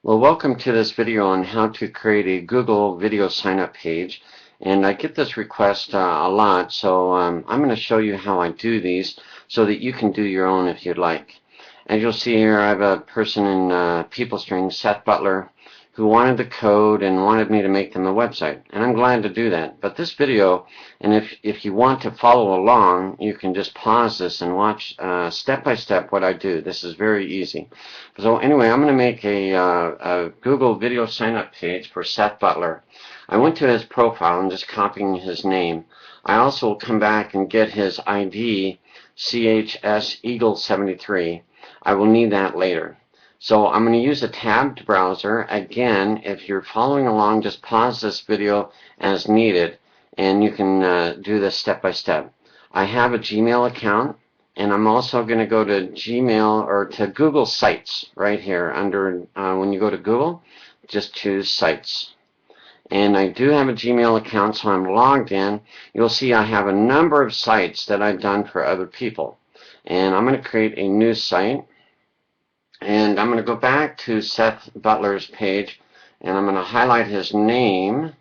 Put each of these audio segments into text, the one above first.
Well, welcome to this video on how to create a Google video sign-up page. And I get this request a lot, so I'm going to show you how I do these so that you can do your own if you'd like. As you'll see here, I have a person in PeopleString, Seth Butler, who wanted the code and wanted me to make them a website. And I'm glad to do that. But this video, and if you want to follow along, you can just pause this and watch step by step what I do. This is very easy. So anyway, I'm going to make a Google video sign-up page for Seth Butler. I went to his profile and just copying his name. I also will come back and get his ID, CHS Eagle 73. I will need that later. So I'm going to use a tabbed browser. Again, if you're following along, just pause this video as needed, and you can do this step by step. I have a Gmail account, and I'm also going to go to Gmail or to Google Sites right here under when you go to Google, just choose Sites. And I do have a Gmail account, so I'm logged in. You'll see I have a number of sites that I've done for other people. And I'm going to create a new site. And I'm going to go back to Seth Butler's page, and I'm going to highlight his name.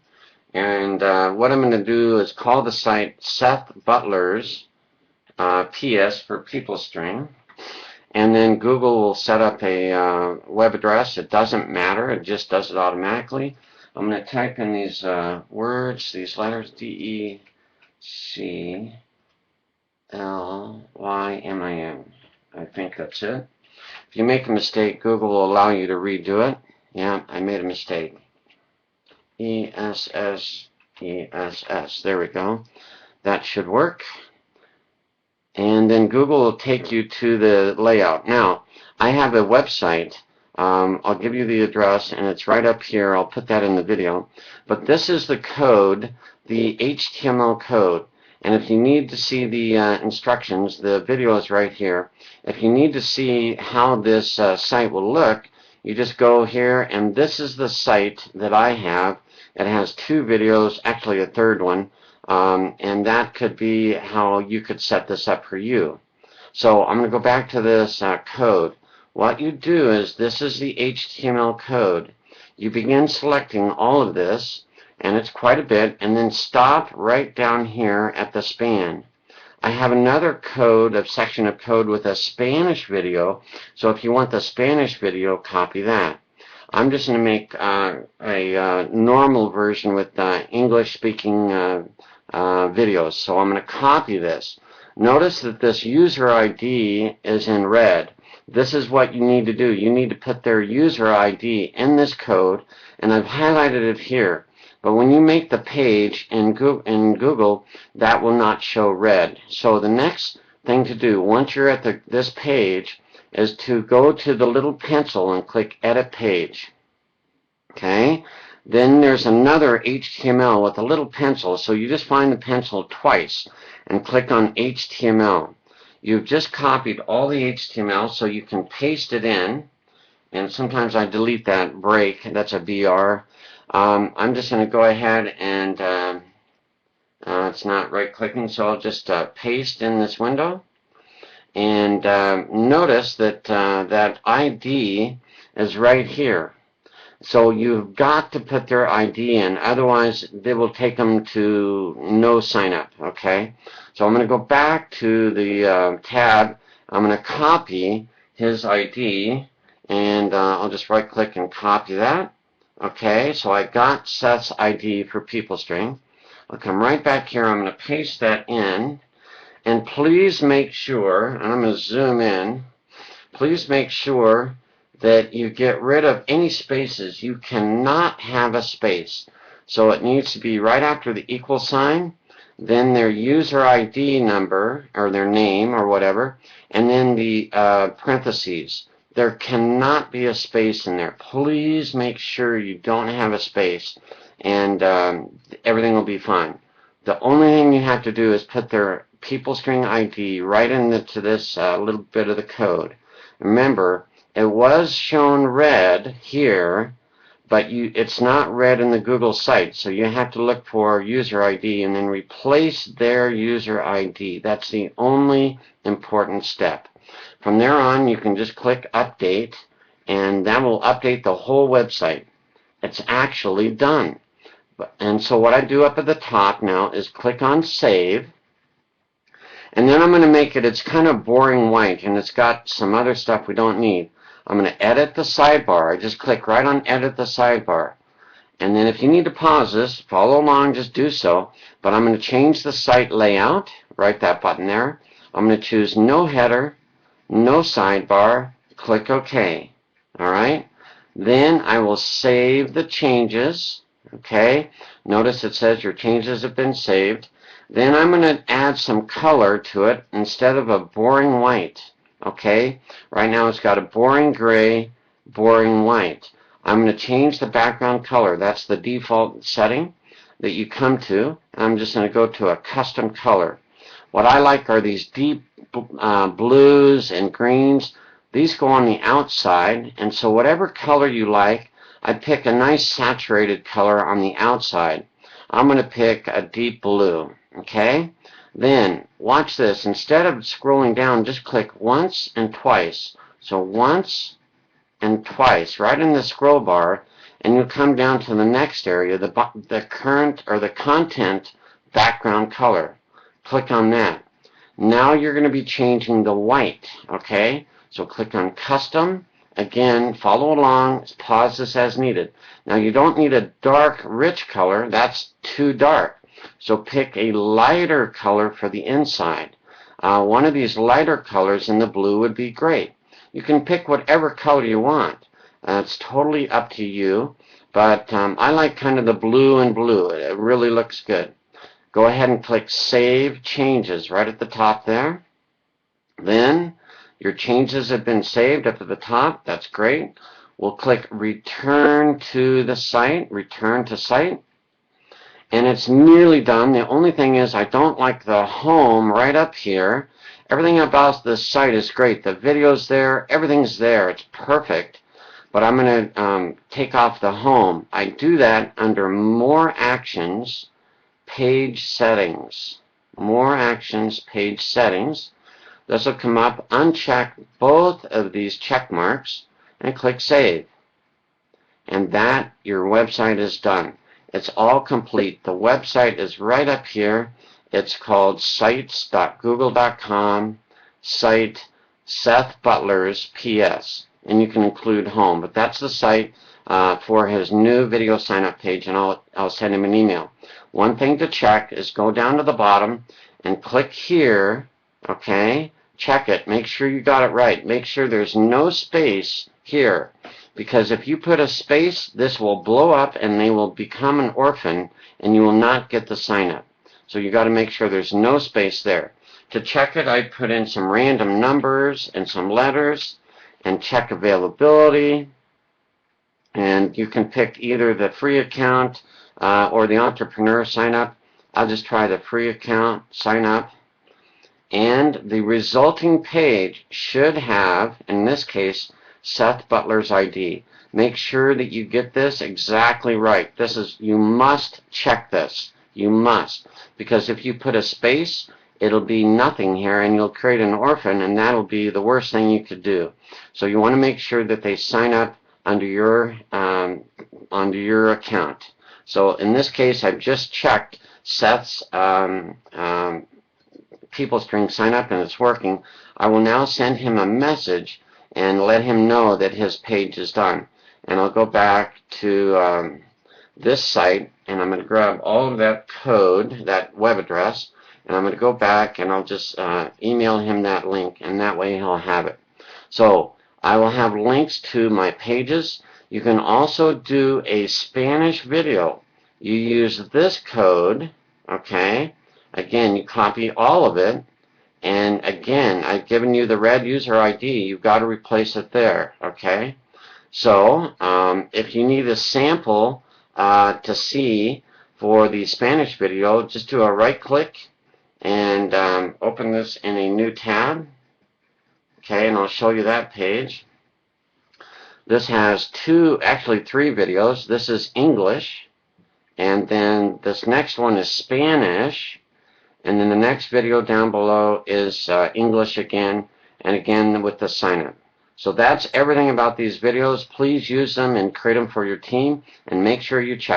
And what I'm going to do is call the site Seth Butler's PS for PeopleString. And then Google will set up a web address. It doesn't matter. It just does it automatically. I'm going to type in these words, these letters, DECLYMIN. I think that's it. If you make a mistake, Google will allow you to redo it. Yeah, I made a mistake. ESS. There we go. That should work. And then Google will take you to the layout. Now, I have a website. I'll give you the address, and it's right up here. I'll put that in the video. But this is the code, the HTML code. And if you need to see the instructions, the video is right here. If you need to see how this site will look, you just go here, and this is the site that I have. It has two videos, actually a third one, and that could be how you could set this up for you. So I'm going to go back to this code. What you do is, this is the HTML code. You begin selecting all of this, and it's quite a bit, and then stop right down here at the span. I have another section of code with a Spanish video, so if you want the Spanish video, copy that. I'm just going to make a normal version with English-speaking videos, so I'm going to copy this. Notice that this user ID is in red. This is what you need to do. You need to put their user ID in this code, and I've highlighted it here. But when you make the page in Google, that will not show red. So the next thing to do, once you're at this page, is to go to the little pencil and click Edit Page. Okay? Then there's another HTML with a little pencil, so you just find the pencil twice and click on HTML. You've just copied all the HTML, so you can paste it in. And sometimes I delete that break. That's a BR. I'm just going to go ahead and it's not right-clicking, so I'll just paste in this window. And notice that that ID is right here. So you've got to put their ID in, otherwise they will take them to no sign-up, okay? So I'm going to go back to the tab. I'm going to copy his ID, and I'll just right-click and copy that. Okay, so I got Seth's ID for PeopleString. I'll come right back here. I'm going to paste that in. And please make sure, and I'm going to zoom in, please make sure that you get rid of any spaces. You cannot have a space. So it needs to be right after the equal sign, then their user ID number, or their name, or whatever, and then the parentheses. There cannot be a space in there. Please make sure you don't have a space, and everything will be fine. The only thing you have to do is put their PeopleString ID right into this little bit of the code. Remember, it was shown red here, but it's not red in the Google site, so you have to look for user ID and then replace their user ID. That's the only important step. From there on, you can just click Update, and that will update the whole website. It's actually done. And so what I do up at the top now is click on Save, and then I'm going to make it, it's kind of boring white, and it's got some other stuff we don't need. I'm going to edit the sidebar. I just click right on Edit the Sidebar. And then if you need to pause this, follow along, just do so. But I'm going to change the site layout, right that button there. I'm going to choose no header, no sidebar, click OK. All right. Then I will save the changes. Okay. Notice it says your changes have been saved. Then I'm going to add some color to it instead of a boring white. Okay. Right now it's got a boring gray, boring white. I'm going to change the background color. That's the default setting that you come to. I'm just going to go to a custom color. What I like are these deep blues and greens. These go on the outside, and so whatever color you like, I pick a nice saturated color on the outside. I'm going to pick a deep blue, okay? Then, watch this. Instead of scrolling down, just click once and twice. So once and twice, right in the scroll bar, and you'll come down to the next area, the current or the content background color. Click on that. Now you're going to be changing the white, okay? So click on Custom. Again, follow along, pause this as needed. Now you don't need a dark, rich color. That's too dark. So pick a lighter color for the inside. One of these lighter colors in the blue would be great. You can pick whatever color you want. It's totally up to you. But I like kind of the blue and blue. It really looks good. Go ahead and click Save Changes right at the top there. Then your changes have been saved up at the top. That's great. We'll click Return to the site, Return to Site. And it's nearly done. The only thing is I don't like the home right up here. Everything about this site is great. The video's there. Everything's there. It's perfect. But I'm going to take off the home. I do that under More Actions, Page Settings. More Actions, Page Settings. This will come up. Uncheck both of these check marks and click Save. And that, your website is done. It's all complete. The website is right up here. It's called sites.google.com, site Seth Butler's PS. And you can include home. But that's the site for his new video sign-up page, and I'll send him an email. One thing to check is go down to the bottom and click here, okay? Check it. Make sure you got it right. Make sure there's no space here. Because if you put a space, this will blow up and they will become an orphan and you will not get the sign-up. So you got to make sure there's no space there. To check it, I put in some random numbers and some letters and check availability. And you can pick either the free account or the entrepreneur sign-up. I'll just try the free account sign-up. And the resulting page should have, in this case, Seth Butler's ID. Make sure that you get this exactly right. You must check this. You must. Because if you put a space, it'll be nothing here and you'll create an orphan, and that'll be the worst thing you could do. So you want to make sure that they sign up under your account. So in this case, I've just checked Seth's PeopleString sign up and it's working. I will now send him a message and let him know that his page is done. And I'll go back to this site, and I'm going to grab all of that code, that web address, and I'm going to go back and I'll just email him that link, and that way he'll have it. So I will have links to my pages. You can also do a Spanish video. You use this code, okay? Again, you copy all of it. And again, I've given you the red user ID. You've got to replace it there, okay? So if you need a sample to see for the Spanish video, just do a right-click and open this in a new tab. Okay, and I'll show you that page. This has actually three videos. This is English, and then this next one is Spanish. And then the next video down below is English again, and again with the sign-up. So that's everything about these videos. Please use them and create them for your team, and make sure you check